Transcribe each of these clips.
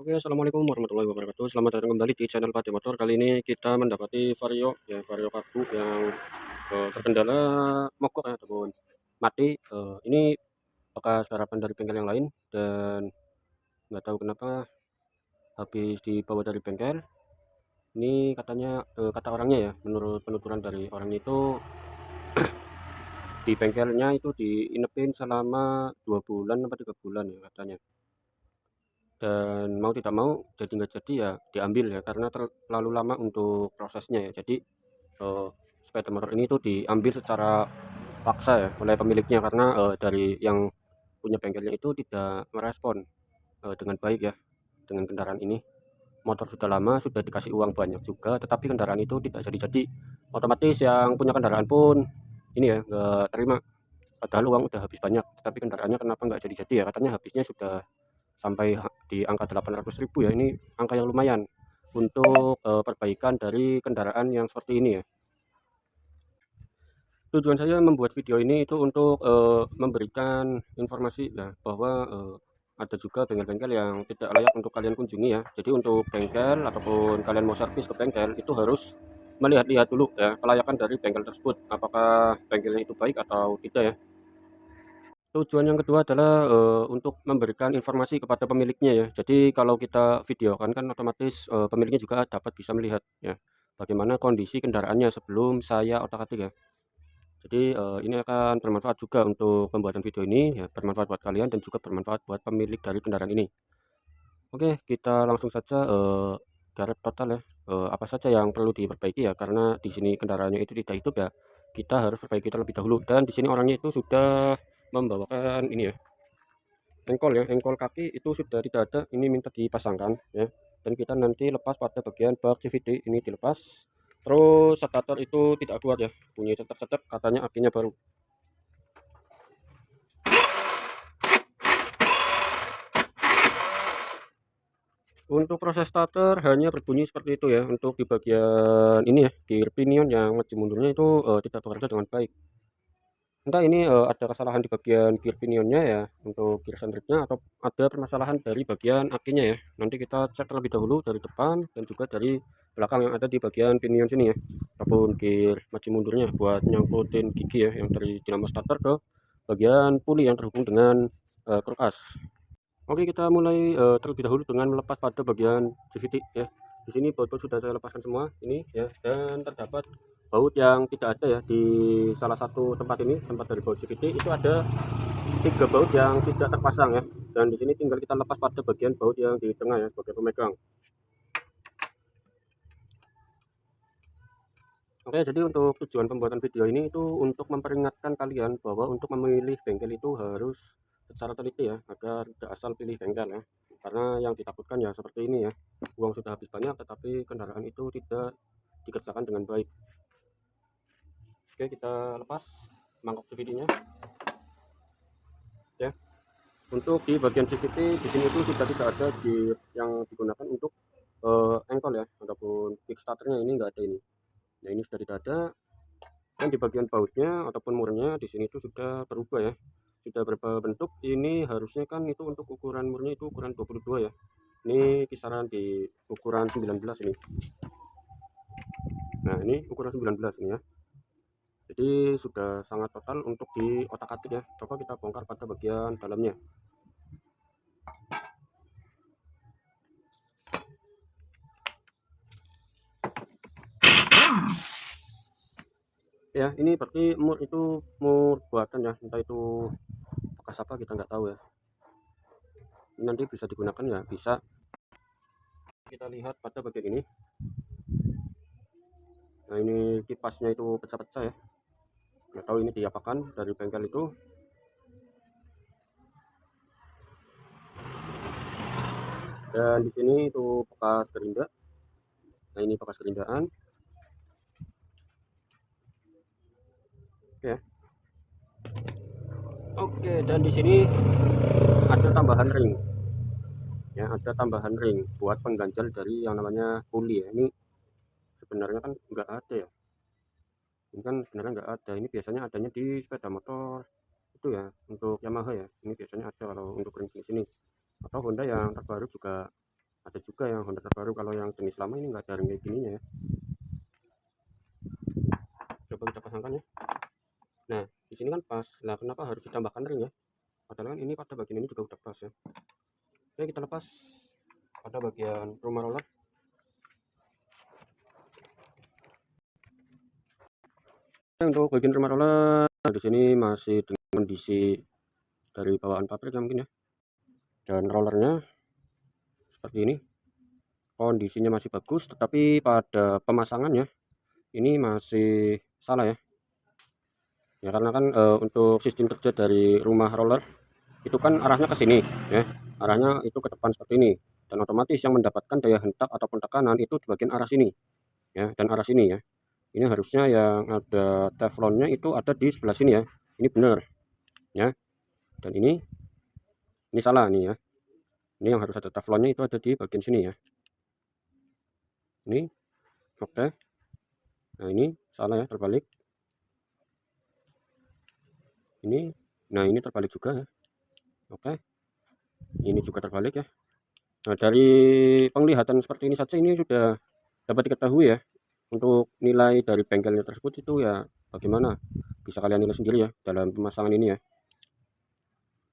Oke, assalamualaikum warahmatullahi wabarakatuh. Selamat datang kembali di channel Pade Motor. Kali ini kita mendapati Vario, ya Vario karbu yang terkendala mogok ya, ataupun mati. Ini bekas garapan dari bengkel yang lain dan nggak tahu kenapa habis dibawa dari bengkel. Ini katanya kata orangnya ya, menurut penuturan dari orang itu di bengkelnya itu diinepin selama 2 bulan atau 3 bulan ya katanya. Dan mau tidak mau jadi nggak jadi ya diambil ya karena terlalu lama untuk prosesnya ya. Jadi sepeda motor ini tuh diambil secara paksa ya oleh pemiliknya karena dari yang punya bengkelnya itu tidak merespon dengan baik ya dengan kendaraan ini. Motor sudah lama, sudah dikasih uang banyak juga, tetapi kendaraan itu tidak jadi-jadi. Otomatis yang punya kendaraan pun ini ya nggak terima. Padahal uang udah habis banyak, tetapi kendaraannya kenapa nggak jadi-jadi ya? Katanya habisnya sudah sampai di angka 800.000 ya. Ini angka yang lumayan untuk perbaikan dari kendaraan yang seperti ini ya. Tujuan saya membuat video ini itu untuk memberikan informasi ya bahwa ada juga bengkel-bengkel yang tidak layak untuk kalian kunjungi ya. Jadi untuk bengkel ataupun kalian mau servis ke bengkel itu harus melihat-lihat dulu ya kelayakan dari bengkel tersebut, apakah bengkelnya itu baik atau tidak ya. Tujuan yang kedua adalah untuk memberikan informasi kepada pemiliknya ya. Jadi kalau kita videokan kan otomatis pemiliknya juga dapat bisa melihat ya bagaimana kondisi kendaraannya sebelum saya otak-atik ya. Jadi ini akan bermanfaat juga untuk pembuatan video ini ya, bermanfaat buat kalian dan juga bermanfaat buat pemilik dari kendaraan ini. Oke, kita langsung saja garap total ya. Apa saja yang perlu diperbaiki ya karena di sini kendaraannya itu tidak hidup ya. Kita harus perbaiki terlebih dahulu dan di sini orangnya itu sudah membawakan ini ya, engkol ya, engkol kaki itu sudah tidak ada, ini minta dipasangkan ya. Dan kita nanti lepas pada bagian bak CVT ini dilepas. Terus starter itu tidak kuat ya, bunyi cetek-cetek katanya akinya baru. Untuk proses starter hanya berbunyi seperti itu ya. Untuk di bagian ini ya, gear pinion yang maju mundurnya itu tidak bekerja dengan baik. Entah ini ada kesalahan di bagian gear pinionnya ya untuk gear sandripnya atau ada permasalahan dari bagian akinya ya. Nanti kita cek terlebih dahulu dari depan dan juga dari belakang yang ada di bagian pinion sini ya, ataupun gear maju mundurnya buat nyangkutin gigi ya yang dari dinamo starter ke bagian puli yang terhubung dengan kruk as. Oke, kita mulai terlebih dahulu dengan melepas pada bagian CVT ya. Di sini baut-baut sudah saya lepaskan semua ini ya, dan terdapat baut yang tidak ada ya di salah satu tempat ini, tempat dari baut CVT itu ada 3 baut yang tidak terpasang ya. Dan di sini tinggal kita lepas pada bagian baut yang di tengah ya sebagai pemegang. Oke, jadi untuk tujuan pembuatan video ini itu untuk memperingatkan kalian bahwa untuk memilih bengkel itu harus secara teliti ya, agar tidak asal pilih bengkel ya. Karena yang ditakutkan ya seperti ini ya, uang sudah habis banyak tetapi kendaraan itu tidak dikerjakan dengan baik. Oke, kita lepas mangkok CVT-nya ya. Untuk di bagian CVT di sini itu sudah tidak ada yang digunakan untuk engkol ya, ataupun kickstarternya ini enggak ada ini. Nah, ini sudah tidak ada. Dan di bagian bautnya ataupun murnya di sini itu sudah berubah ya, sudah berubah bentuk. Ini harusnya kan itu untuk ukuran murnya itu ukuran 22 ya, ini kisaran di ukuran 19 ini. Nah, ini ukuran 19 ini ya, jadi sudah sangat total untuk di otak-atik ya. Coba kita bongkar pada bagian dalamnya ya. Ini berarti mur itu mur buatan ya, entah itu bekas apa kita nggak tahu ya. Ini nanti bisa digunakan ya, bisa. Kita lihat pada bagian ini. Nah, ini kipasnya itu pecah-pecah ya, nggak tahu ini diapakan dari bengkel itu. Dan di sini itu bekas gerinda. Nah, ini bekas gerindaan. Oke. Oke, dan di sini ada tambahan ring. Ya, ada tambahan ring buat pengganjal dari yang namanya puli ya. Ini sebenarnya kan nggak ada ya. Ini kan sebenarnya nggak ada. Ini biasanya adanya di sepeda motor itu ya, untuk Yamaha ya. Ini biasanya ada kalau untuk ring di sini. Atau Honda yang terbaru juga ada juga yang Honda terbaru. Kalau yang jenis lama ini nggak ada ring kayak gininya ya. Coba kita pasangkan ya. Nah di sini kan pas. Nah kenapa harus ditambahkan ring ya, padahal kan ini pada bagian ini juga udah pas ya. Oke, kita lepas pada bagian rumah roller. Untuk bagian rumah roller di sini masih dengan kondisi dari bawaan pabrik ya mungkin ya, dan rollernya seperti ini, kondisinya masih bagus, tetapi pada pemasangannya ini masih salah ya. Ya karena kan untuk sistem kerja dari rumah roller itu kan arahnya ke sini ya, arahnya itu ke depan seperti ini, dan otomatis yang mendapatkan daya hentak ataupun tekanan itu di bagian arah sini ya, dan arah sini ya. Ini harusnya yang ada teflonnya itu ada di sebelah sini ya, ini benar ya, dan ini salah nih ya. Ini yang harus ada teflonnya itu ada di bagian sini ya, ini oke. Nah ini salah ya, terbalik ini. Nah ini terbalik juga ya, oke. Ini juga terbalik ya. Nah dari penglihatan seperti ini saja ini sudah dapat diketahui ya, untuk nilai dari bengkelnya tersebut itu ya bagaimana, bisa kalian nilai sendiri ya dalam pemasangan ini ya.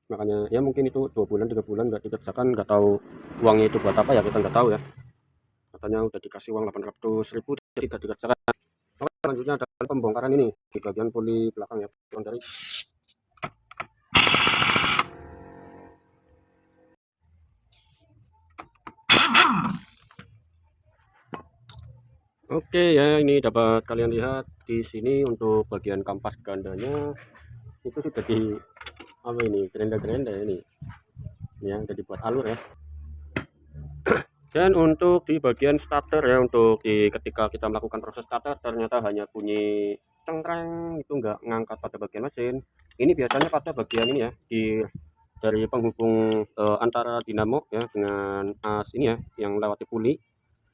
Makanya ya mungkin itu 2 bulan 3 bulan nggak dikerjakan, nggak tahu uangnya itu buat apa ya, kita nggak tahu ya. Katanya udah dikasih uang 800.000 tidak dikerjakan. Oke, selanjutnya ada pembongkaran ini di bagian puli belakang ya, dari oke ya. Ini dapat kalian lihat di sini untuk bagian kampas gandanya itu sudah di apa ini, gerenda-gerenda ini yang udah dibuat alur ya. Dan untuk di bagian starter ya, untuk di ketika kita melakukan proses starter ternyata hanya bunyi cengkreng, itu nggak ngangkat pada bagian mesin. Ini biasanya pada bagian ini ya, di dari penghubung antara dinamo ya dengan as ini ya yang lewati puli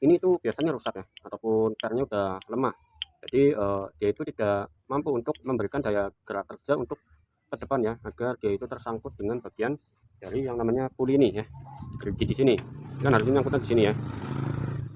ini tuh biasanya rusak ya, ataupun pernya udah lemah. Jadi dia itu tidak mampu untuk memberikan daya gerak kerja untuk ke depan ya, agar dia itu tersangkut dengan bagian dari yang namanya puli ini ya, gerigi di sini kan harusnya nyangkutnya di sini ya.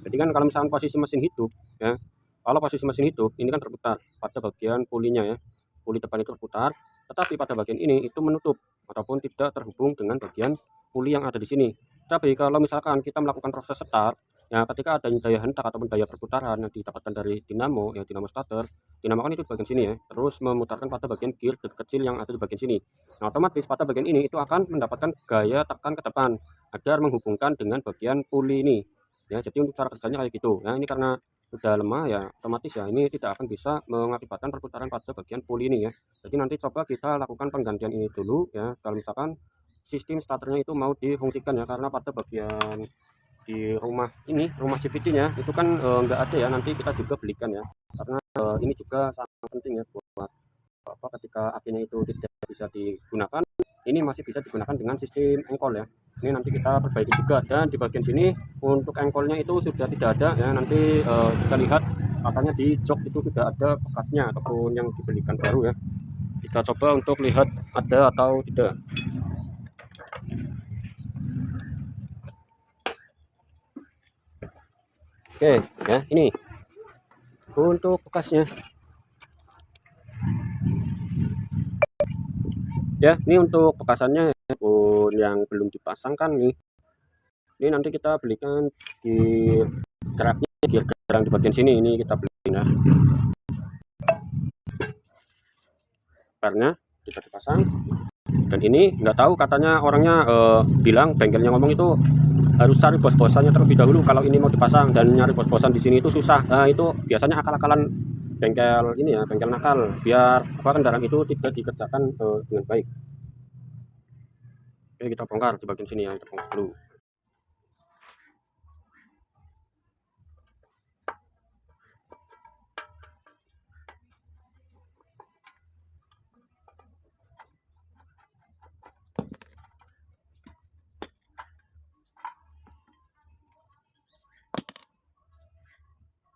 Jadi kan kalau misalkan posisi mesin hidup ya, kalau posisi mesin hidup ini kan berputar pada bagian pulinya ya, puli depan itu berputar, tetapi pada bagian ini itu menutup ataupun tidak terhubung dengan bagian puli yang ada di sini. Tapi kalau misalkan kita melakukan proses start ya, ketika ada daya hentak ataupun daya perputaran yang didapatkan dari dinamo ya, dinamo starter, dinamo kan itu di bagian sini ya, terus memutarkan pada bagian gear kecil yang ada di bagian sini. Nah otomatis pada bagian ini itu akan mendapatkan gaya tekan ke depan agar menghubungkan dengan bagian puli ini ya. Jadi untuk cara kerjanya kayak gitu. Nah ini karena sudah lemah ya, otomatis ya ini tidak akan bisa mengakibatkan perputaran pada bagian puli ini ya. Jadi nanti coba kita lakukan penggantian ini dulu ya, kalau misalkan sistem starternya itu mau difungsikan ya, karena pada bagian di rumah ini, rumah CVT-nya itu kan nggak ada ya, nanti kita juga belikan ya, karena ini juga sangat penting ya buat apa, ketika apinya itu tidak bisa digunakan, ini masih bisa digunakan dengan sistem engkol ya. Ini nanti kita perbaiki juga, dan di bagian sini untuk engkolnya itu sudah tidak ada ya, nanti kita lihat katanya di jok itu sudah ada bekasnya ataupun yang dibelikan baru ya. Kita coba untuk lihat ada atau tidak. Oke ya, ini untuk bekasnya ya. Ini untuk bekasannya pun yang belum dipasangkan nih, ini nanti kita belikan di geraknya, gear gerang di bagian sini ini kita belikan ya, karena kita dipasang. Dan ini nggak tahu, katanya orangnya bilang, bengkelnya ngomong itu harus cari bos-bosannya terlebih dahulu kalau ini mau dipasang, dan nyari bos-bosan di sini itu susah. Nah itu biasanya akal-akalan bengkel ini ya, bengkel nakal, biar apa, kendaraan itu tidak dikerjakan dengan baik. Oke, kita bongkar di bagian sini ya, kita bongkar dulu.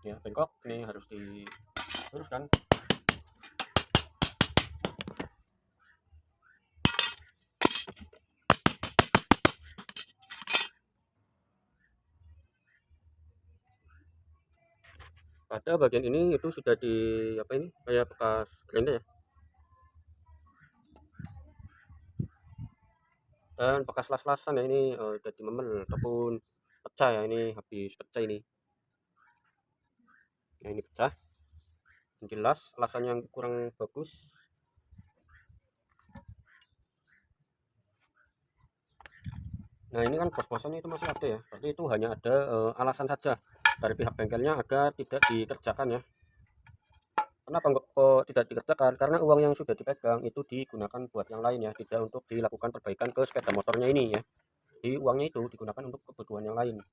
Ya bengkok, ini harus diluruskan. Pada bagian ini itu sudah di apa ini kayak bekas gerinda ya, dan bekas las-lasan ya ini jadi memel ataupun pecah ya, ini habis pecah ini. Nah ini pecah, jelas lasannya yang kurang bagus. Nah ini kan bos-bosannya itu masih ada ya, berarti itu hanya ada alasan saja dari pihak bengkelnya agar tidak dikerjakan ya. Kenapa kok tidak dikerjakan? Karena uang yang sudah dipegang itu digunakan buat yang lain ya, tidak untuk dilakukan perbaikan ke sepeda motornya ini ya. Jadi uangnya itu digunakan untuk kebutuhan yang lain.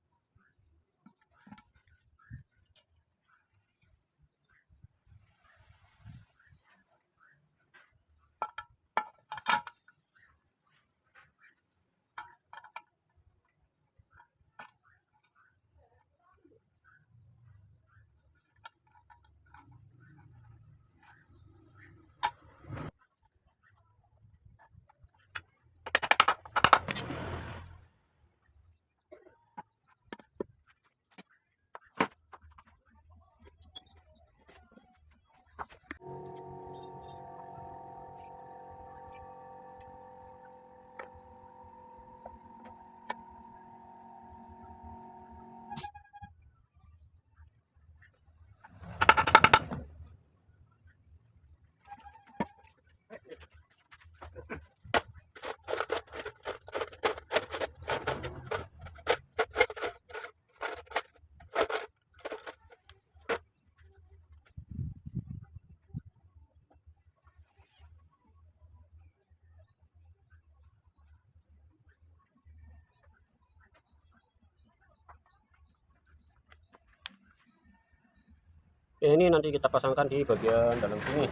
Oke, ini nanti kita pasangkan di bagian dalam sini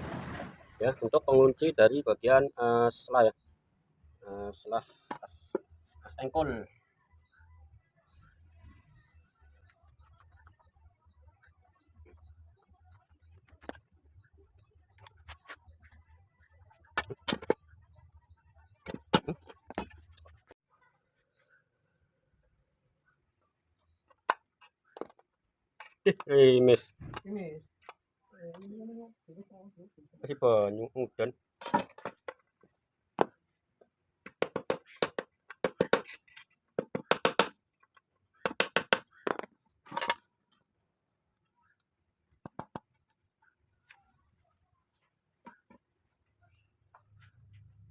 ya, untuk pengunci dari bagian selah ya, selah as engkol. Miss masih banyak udan.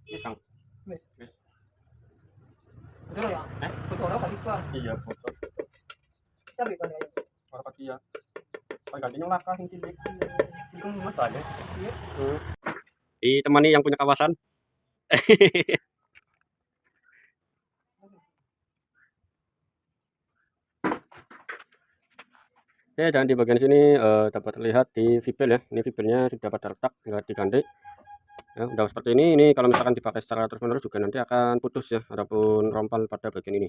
Yes, Kang. Wis, Yes. betul ya? Eh? Foto orang pagi kan? Iya, foto. Sabi kan ya? Orang pagi ya. Gantinya lakah yang cilik. Itu muat aja. Iya. Ditemani yang punya kawasan. Oke, dan di bagian sini dapat terlihat di vibel ya. Ini vibelnya sudah pada retak, nggak diganti. Ya, udah seperti ini kalau misalkan dipakai secara terus-menerus juga nanti akan putus ya, ataupun rompal pada bagian ini.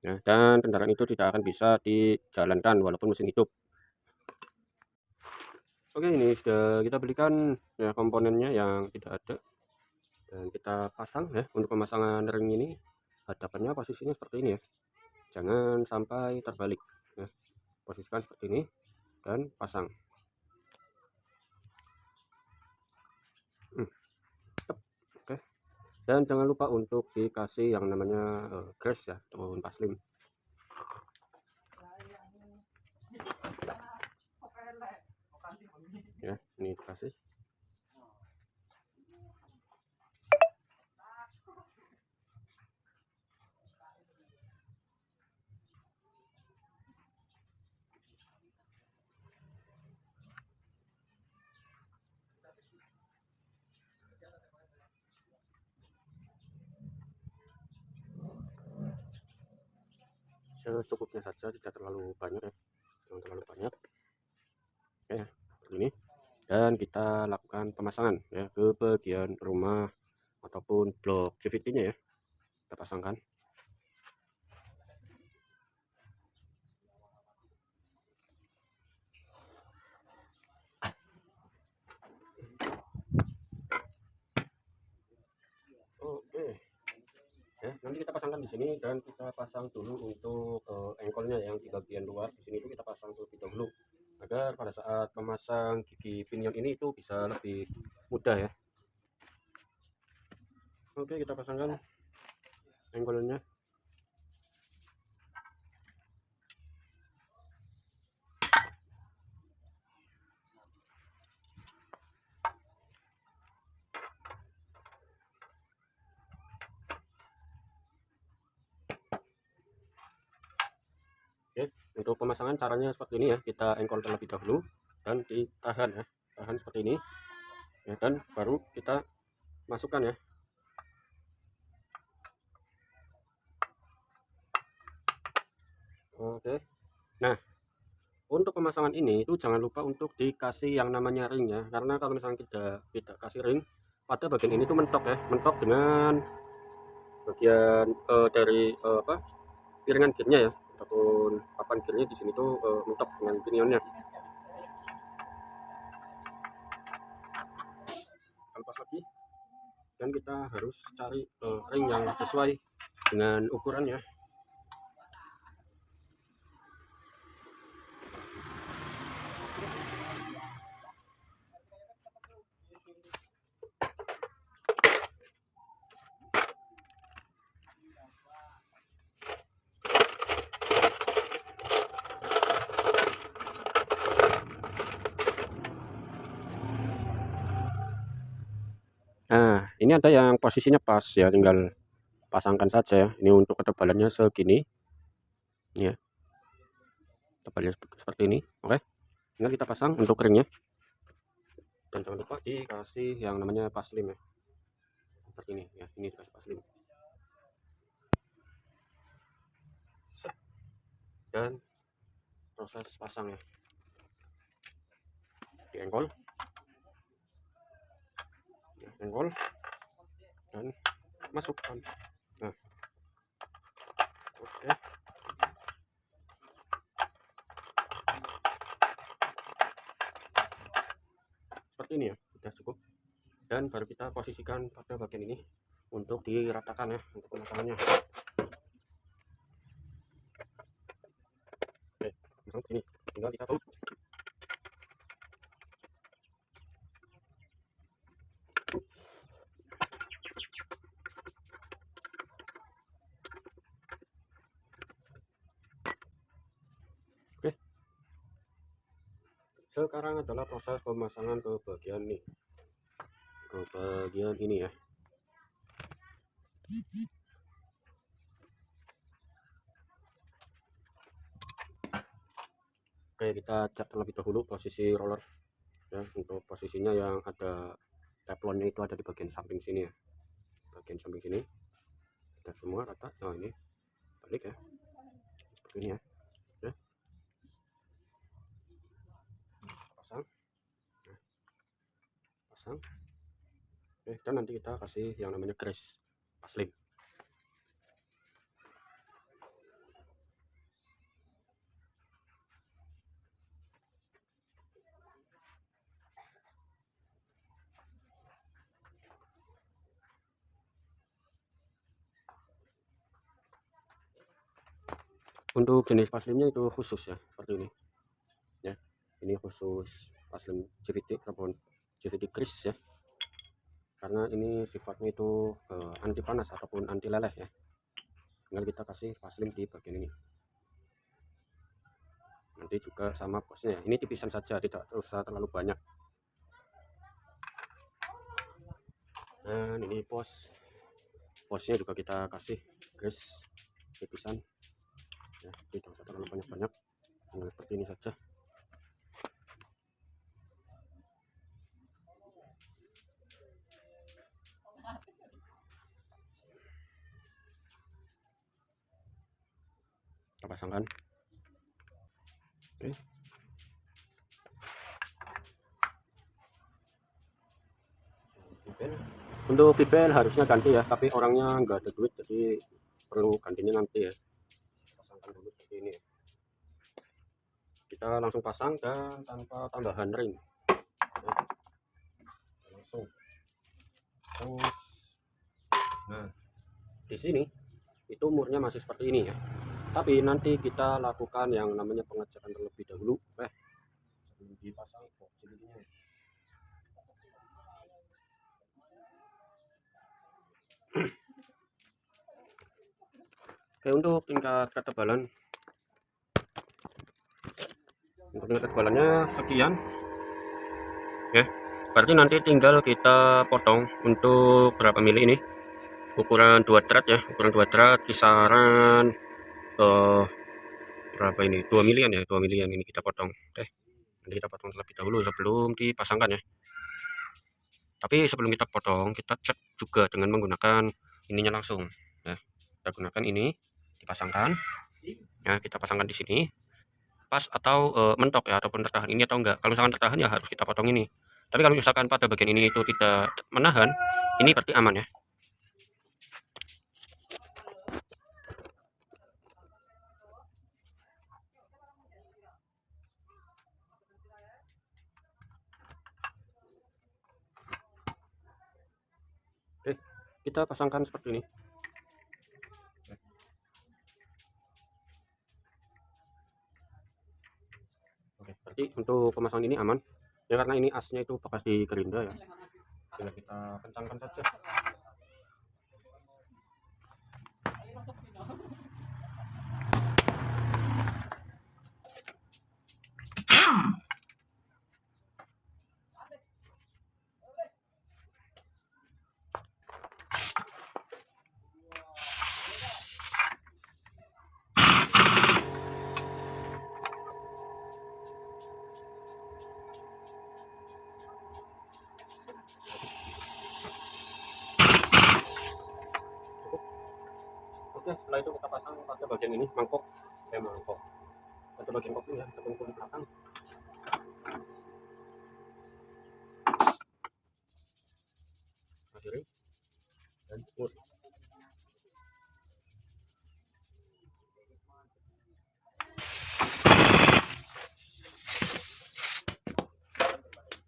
Ya, dan kendaraan itu tidak akan bisa dijalankan walaupun mesin hidup. Oke, ini sudah kita belikan ya komponennya yang tidak ada. Dan kita pasang ya. Untuk pemasangan ring ini hadapannya posisinya seperti ini ya. Jangan sampai terbalik ya. Posisikan seperti ini dan pasang. Oke. Dan jangan lupa untuk dikasih yang namanya grease ya, ataupun paslim. Ya, ini dikasih. Secukupnya saja, tidak terlalu banyak ya, jangan terlalu banyak. Oke, ini. Dan kita lakukan pemasangan ya ke bagian rumah ataupun blok CVT-nya ya. Kita pasangkan. Oke. Ya, nanti kita pasangkan di sini dan kita pasang dulu untuk engkolnya yang di bagian luar. Di sini itu kita pasang terlebih dahulu. agar pada saat memasang gigi pinion ini itu bisa lebih mudah ya. Oke, kita pasangkan angle-nya. Oke, untuk pemasangan caranya seperti ini ya, kita engkol terlebih dahulu dan ditahan ya, tahan seperti ini ya, dan baru kita masukkan ya. Oke, nah untuk pemasangan ini itu jangan lupa untuk dikasih yang namanya ring ya, karena kalau misalnya tidak kasih ring pada bagian ini tuh mentok ya, mentok dengan bagian dari apa, piringan gearnya ya, ataupun papan gearnya di sini tuh mentok dengan pinionnya. Lepas lagi, dan kita harus cari ring yang sesuai dengan ukurannya. Nah, ini ada yang posisinya pas ya, tinggal pasangkan saja ya. Ini untuk ketebalannya segini ya, tebalnya seperti ini. Oke, tinggal kita pasang untuk ringnya, dan jangan lupa dikasih yang namanya paslim ya, seperti ini ya. Ini dikasih paslim dan proses pasang ya, diengkol ya, engkol dan masukkan. Nah, oke, seperti ini ya, sudah cukup. Dan baru kita posisikan pada bagian ini untuk diratakan ya, untuk pemasangannya. Oke, masuk sini, tinggal kita baut. Oke, sekarang adalah proses pemasangan ke bagian ini, ke bagian ini ya. Oke, kita cat terlebih dahulu posisi roller ya, untuk posisinya yang ada teflonnya itu ada di bagian samping sini ya, bagian samping sini kita semua rata. Nah, ini balik ya, seperti ini ya. Oke, pasang, nah, pasang. Oke, dan nanti kita kasih yang namanya grease paslim. Untuk jenis paslimnya itu khusus ya, seperti ini ya. Ini khusus paslim JVT ataupun JVT grease ya, karena ini sifatnya itu anti panas ataupun anti leleh ya. Tinggal kita kasih paslim di bagian ini. Nanti juga sama posnya ya, ini tipisan saja, tidak usah terlalu banyak. Dan ini posnya juga kita kasih grease tipisan ya, tidak usah terlalu banyak-banyak, tinggal seperti ini saja. Kita pasangkan. Oke, untuk bibel harusnya ganti ya, tapi orangnya nggak ada duit, jadi perlu gantinya nanti ya. Pasangkan dulu seperti ini ya. Kita langsung pasang dan tanpa tambahan ring ya. Langsung terus. Nah, di sini itu murnya masih seperti ini ya, tapi nanti kita lakukan yang namanya pengecekan terlebih dahulu. belum dipasang box jadinya. Oke, untuk tingkat ketebalannya sekian. Oke, berarti nanti tinggal kita potong untuk berapa mili ini, ukuran 2 thread ya, ukuran 2 thread kisaran berapa ini, 2 milian ya, 2 milian ini kita potong. Oke, nanti kita potong terlebih dahulu sebelum dipasangkan ya. Tapi sebelum kita potong, kita cek juga dengan menggunakan ininya langsung ya. Kita gunakan ini, dipasangkan ya, kita pasangkan di sini pas atau mentok ya, ataupun tertahan ini atau enggak. Kalau misalkan tertahan ya harus kita potong ini, tapi kalau misalkan pada bagian ini itu tidak menahan, ini berarti aman ya. Oke, kita pasangkan seperti ini. Oke, berarti untuk pemasangan ini aman ya, karena ini asnya itu bekas di gerinda ya. Tinggal kita kencangkan saja. Oke, setelah itu kita pasang pada bagian ini mangkok pada bagian kopi ya, ataupun kulit belakang. Masih dan smooth.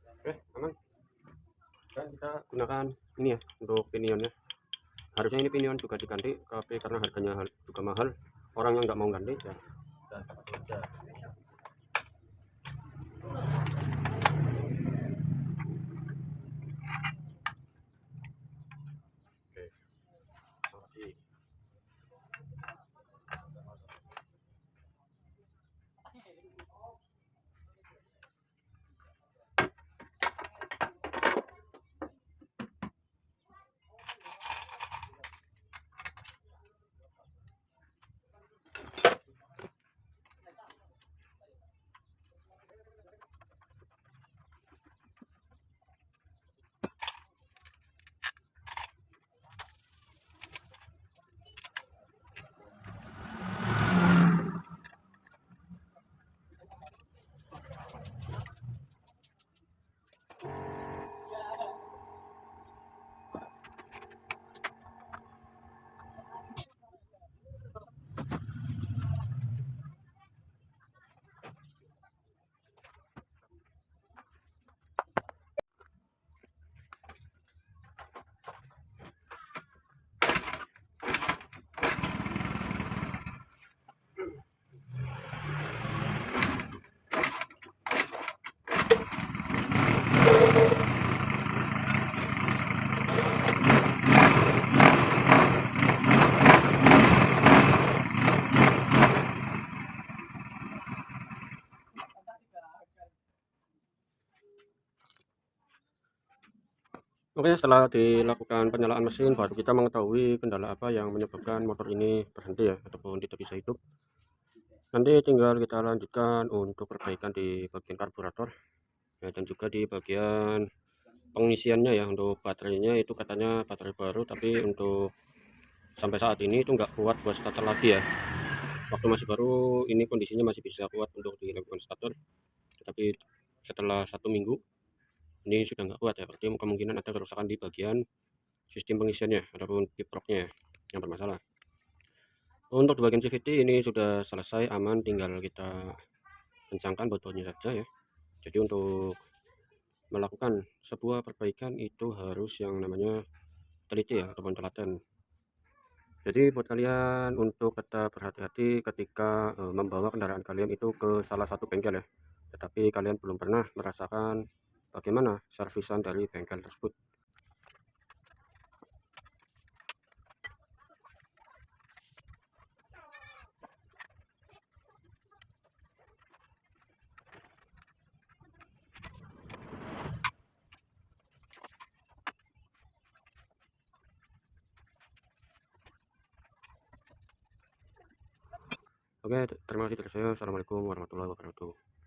Oke, aman. Dan kita gunakan ini ya untuk pinionnya. Harusnya ini pinion juga diganti, tapi karena harganya juga mahal, orang yang nggak mau ganti ya kita pasang aja. Oke, pasang lagi. Oke, setelah dilakukan penyalaan mesin, baru kita mengetahui kendala apa yang menyebabkan motor ini berhenti ya, ataupun tidak bisa hidup. Nanti tinggal kita lanjutkan untuk perbaikan di bagian karburator ya, dan juga di bagian pengisiannya ya. Untuk baterainya itu katanya baterai baru, tapi untuk sampai saat ini itu nggak kuat buat starter lagi ya. Waktu masih baru ini kondisinya masih bisa kuat untuk dilakukan starter, tetapi setelah 1 minggu ini sudah nggak kuat ya, berarti kemungkinan ada kerusakan di bagian sistem pengisiannya ataupun kiproknya yang bermasalah. Untuk di bagian CVT ini sudah selesai aman, tinggal kita kencangkan botolnya saja ya. Jadi untuk melakukan sebuah perbaikan itu harus yang namanya teliti ya, ataupun telaten. Jadi buat kalian untuk tetap berhati-hati ketika, membawa kendaraan kalian itu ke salah satu bengkel ya, tetapi kalian belum pernah merasakan bagaimana servisan dari bengkel tersebut. Oke, terima kasih dari saya. Assalamualaikum warahmatullahi wabarakatuh.